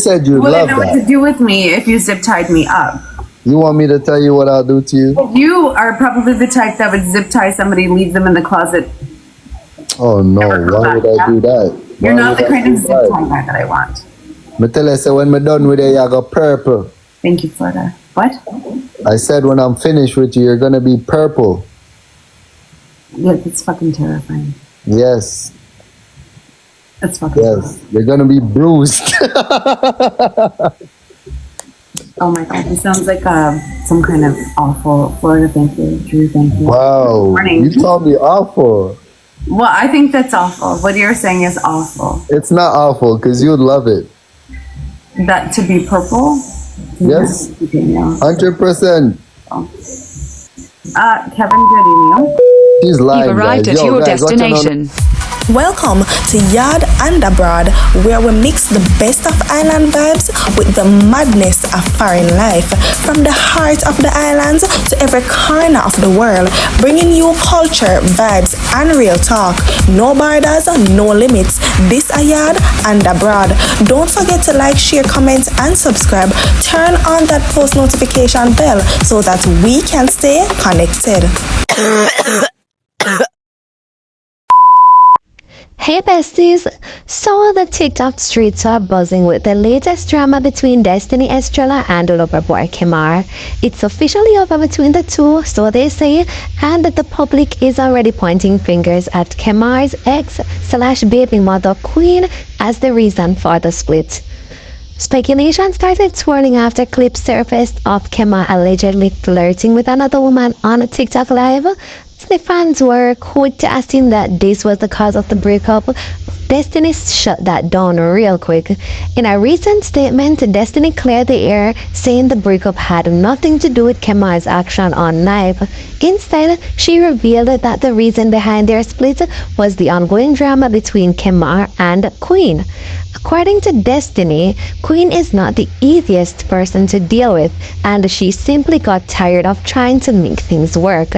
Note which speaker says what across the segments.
Speaker 1: said you
Speaker 2: You wouldn't
Speaker 1: love
Speaker 2: know what
Speaker 1: that.
Speaker 2: to do with me if you zip tied me up.
Speaker 1: You want me to tell you what I'll do to you?
Speaker 2: You are probably the type that would zip tie somebody, leave them in the closet.
Speaker 1: Oh no,
Speaker 2: Never come
Speaker 1: why
Speaker 2: back.
Speaker 1: would I do that?
Speaker 2: You're
Speaker 1: Why
Speaker 2: not
Speaker 1: would
Speaker 2: the
Speaker 1: I
Speaker 2: kind
Speaker 1: do
Speaker 2: of zip
Speaker 1: that?
Speaker 2: tie guy that I want.
Speaker 1: Me tell you, so when I'm done with you, I go purple.
Speaker 2: Thank you, Florida. What?
Speaker 1: I said when I'm finished with you, you're gonna be purple.
Speaker 2: Yeah, that's fucking terrifying.
Speaker 1: Yes.
Speaker 2: That's fucking
Speaker 1: Yes. You're gonna be bruised.
Speaker 2: Oh my god, he sounds like some kind of awful Florida. Thank you, Drew. Thank you.
Speaker 1: Wow.
Speaker 2: Morning.
Speaker 1: You called me awful.
Speaker 2: Well, I think that's awful. What you're saying is awful.
Speaker 1: It's not awful because you'd love it.
Speaker 2: That to be purple.
Speaker 1: Yes.
Speaker 2: Yeah.
Speaker 1: 100%.
Speaker 2: Kevin, good evening.
Speaker 1: She's lying.
Speaker 3: You've arrived
Speaker 1: guys.
Speaker 3: at your
Speaker 1: guys, watch out on-
Speaker 3: destination.
Speaker 4: Welcome to Yard and Abroad, where we mix the best of island vibes with the madness of foreign life. From the heart of the islands to every corner of the world, bringing you culture, vibes, and real talk. No borders, no limits. This a Yard and Abroad. Don't forget to like, share, comment, and subscribe. Turn on that post notification bell so that we can stay connected.
Speaker 5: Hey besties! So the TikTok streets are buzzing with the latest drama between Destiny Estrella and Loverboy Kemar. It's officially over between the two, so they say, and the public is already pointing fingers at Kemar's ex/baby mother KWEEN as the reason for the split. Speculation started swirling after clips surfaced of Kemar allegedly flirting with another woman on a TikTok live. The fans were quick to assume that this was the cause of the breakup. Destiny shut that down real quick. In a recent statement, Destiny cleared the air, saying the breakup had nothing to do with Kemar's action on live. Instead, she revealed that the reason behind their split was the ongoing drama between Kemar and KWEEN. According to Destiny, KWEEN is not the easiest person to deal with, and she simply got tired of trying to make things work.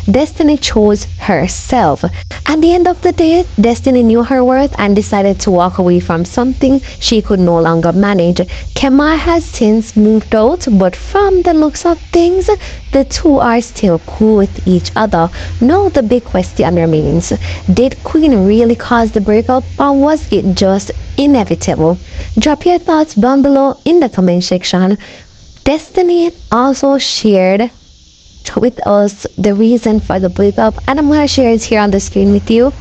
Speaker 5: Destiny chose herself. At the end of the day, Destiny knew her worth and decided to walk away from something she could no longer manage. Kemar has since moved out, but from the looks of things, the two are still cool with each other. Now the big question remains, did KWEEN really cause the breakup, or was it just inevitable? Drop your thoughts down below in the comment section. Destiny also shared with us the reason for the breakup, and I'm going to share it here on the screen with you.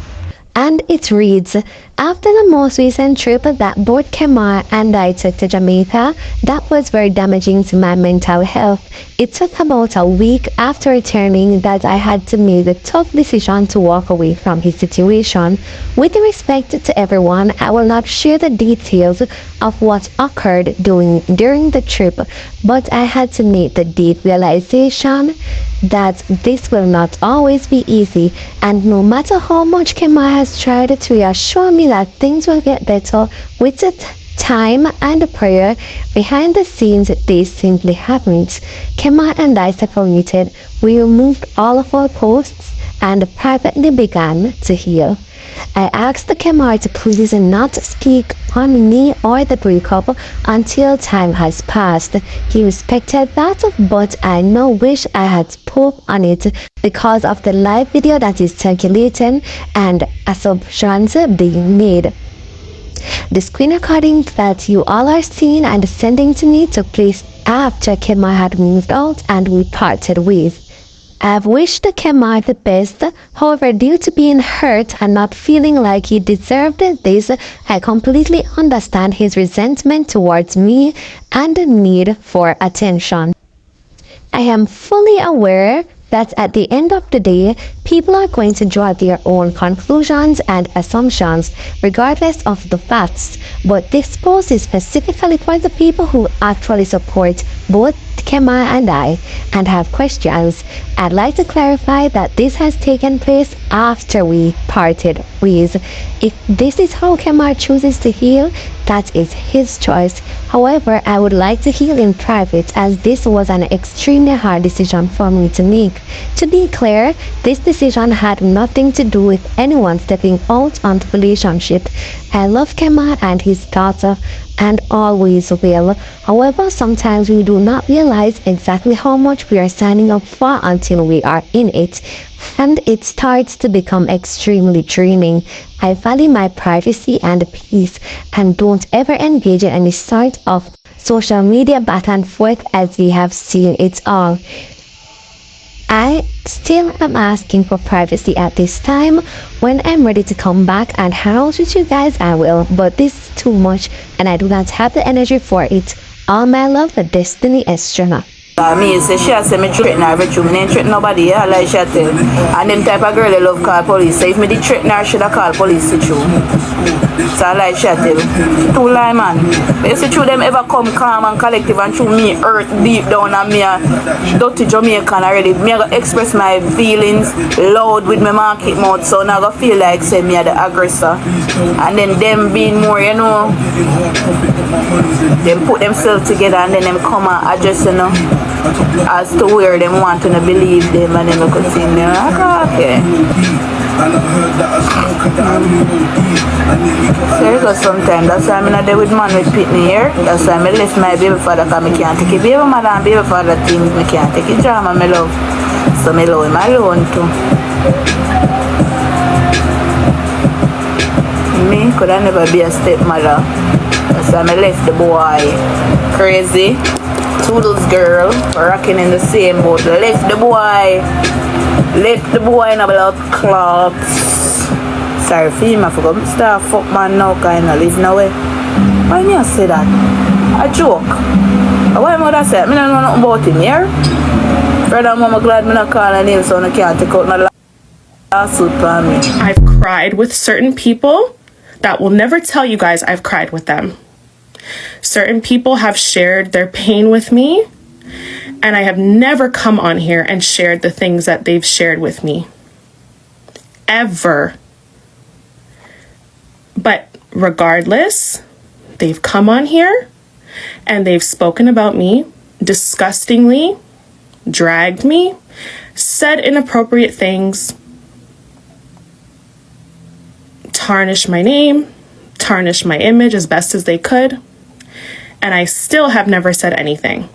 Speaker 5: And it reads, after the most recent trip that both Kemar and I took to Jamaica, that was very damaging to my mental health. It took about a week after returning that I had to make the tough decision to walk away from his situation. With respect to everyone, I will not share the details of what occurred during the trip, but I had to make the deep realization that this will not always be easy, and no matter how much Kemar has tried to reassure me that things will get better with the time and prayer, behind the scenes this simply happens. Kemar and I separated. We removed all of our posts and privately began to heal. I asked Kemar to please not speak on me or the breakup until time has passed. He respected that, but I now wish I had spoke on it because of the live video that is circulating and assumptions being made. The screen recording that you all are seeing and sending to me took place after Kemar had moved out and we parted ways. I've wished Kemar the best, however, due to being hurt and not feeling like he deserved this, I completely understand his resentment towards me and the need for attention. I am fully aware that at the end of the day, people are going to draw their own conclusions and assumptions, regardless of the facts, but this post is specifically for the people who actually support both Kemar and I and have questions. I'd like to clarify that this has taken place after we parted ways. If this is how Kemar chooses to heal, that is his choice. However, I would like to heal in private, as this was an extremely hard decision for me to make. To be clear, this decision had nothing to do with anyone stepping out on the relationship. I love Kemar and his daughter, and always will. However, sometimes we do not realize exactly how much we are signing up for until we are in it, and it starts to become extremely draining. I value my privacy and peace and don't ever engage in any sort of social media back and forth as we have seen it all. I still am asking for privacy at this time. When I'm ready to come back and hang out with you guys, I will, but this is too much and I do not have the energy for it. All my love, the Destiny Estrella.
Speaker 3: Me say she say me threaten her every true. Me ain't threaten nobody, yeah, like she tell. And them type of girl they love call police. So if me did threaten her, should I call police to true. So like she tell. Too lie man. But you see true them ever come calm and collective and true me hurt deep down and me a dirty Jamaican already. Me I go express my feelings loud with my market mouth. So now I go feel like say me a the aggressor. And then them being more, you know, them put themselves together and then them come and address, you know, as to where them want to believe them and then we continue. Okay. So you go sometime. That's why I'm not there with man with pitney here. That's why I left my baby father because I can't take it. Baby mother and baby father things I can't take it. Drama my love. So I love him alone too. Me could I never be a stepmother. That's why I left the boy. Crazy. Toodles girl, rocking in the same boat. Left the boy in a blood clots. Sorry, film, I forgot. Start fuck man now, kind of live now. Why me I say that? A joke. Why mother say? I don't know nothing about him here. Brother and mama glad me not call her name so I can't take out no lawsuit for me.
Speaker 6: I've cried with certain people that will never tell you guys I've cried with them. Certain people have shared their pain with me, and I have never come on here and shared the things that they've shared with me. Ever. But regardless, they've come on here and they've spoken about me disgustingly, dragged me, said inappropriate things, tarnished my name, tarnished my image as best as they could. And I still have never said anything.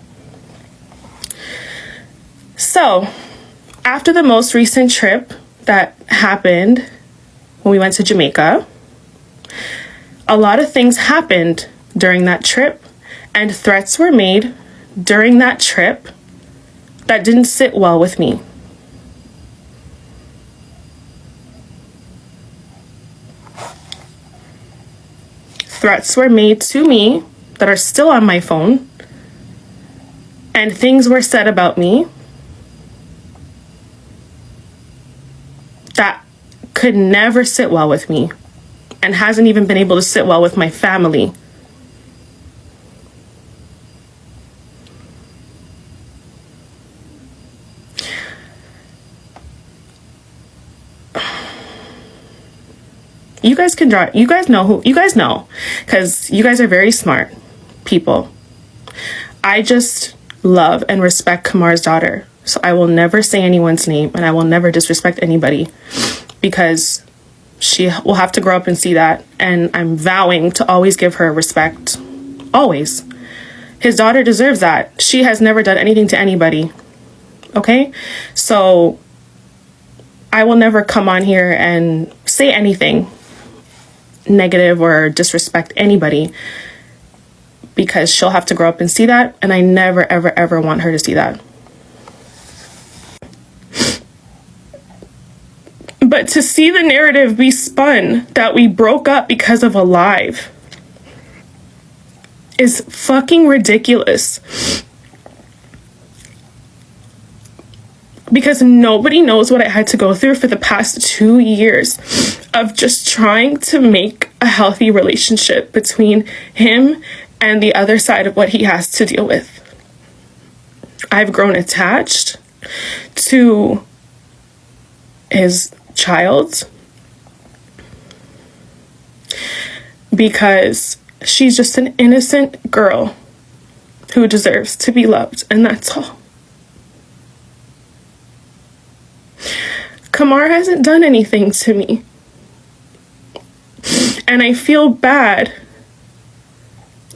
Speaker 6: So, after the most recent trip that happened when we went to Jamaica, a lot of things happened during that trip, and threats were made during that trip that didn't sit well with me. Threats were made to me that are still on my phone, and things were said about me that could never sit well with me and hasn't even been able to sit well with my family. You guys can draw, you guys know, because you guys are very smart people. I just love and respect Kemar's daughter. So I will never say anyone's name and I will never disrespect anybody because she will have to grow up and see that. And I'm vowing to always give her respect. Always. His daughter deserves that. She has never done anything to anybody. Okay? So I will never come on here and say anything negative or disrespect anybody because she'll have to grow up and see that, and I never ever ever want her to see that. But to see the narrative be spun that we broke up because of a live is fucking ridiculous. Because nobody knows what I had to go through for the past 2 years of just trying to make a healthy relationship between him and the other side of what he has to deal with. I've grown attached to his child because she's just an innocent girl who deserves to be loved, and that's all. Kemar hasn't done anything to me. And I feel bad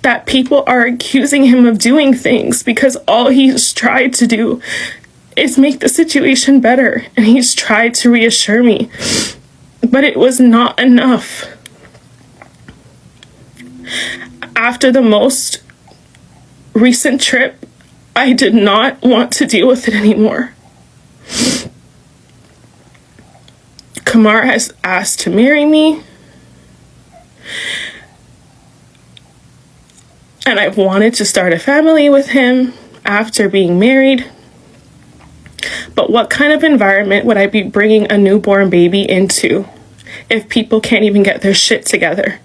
Speaker 6: that people are accusing him of doing things because all he's tried to do is make the situation better, and he's tried to reassure me, but it was not enough. After the most recent trip, I did not want to deal with it anymore. Kemar has asked to marry me, and I've wanted to start a family with him after being married. But what kind of environment would I be bringing a newborn baby into if people can't even get their shit together?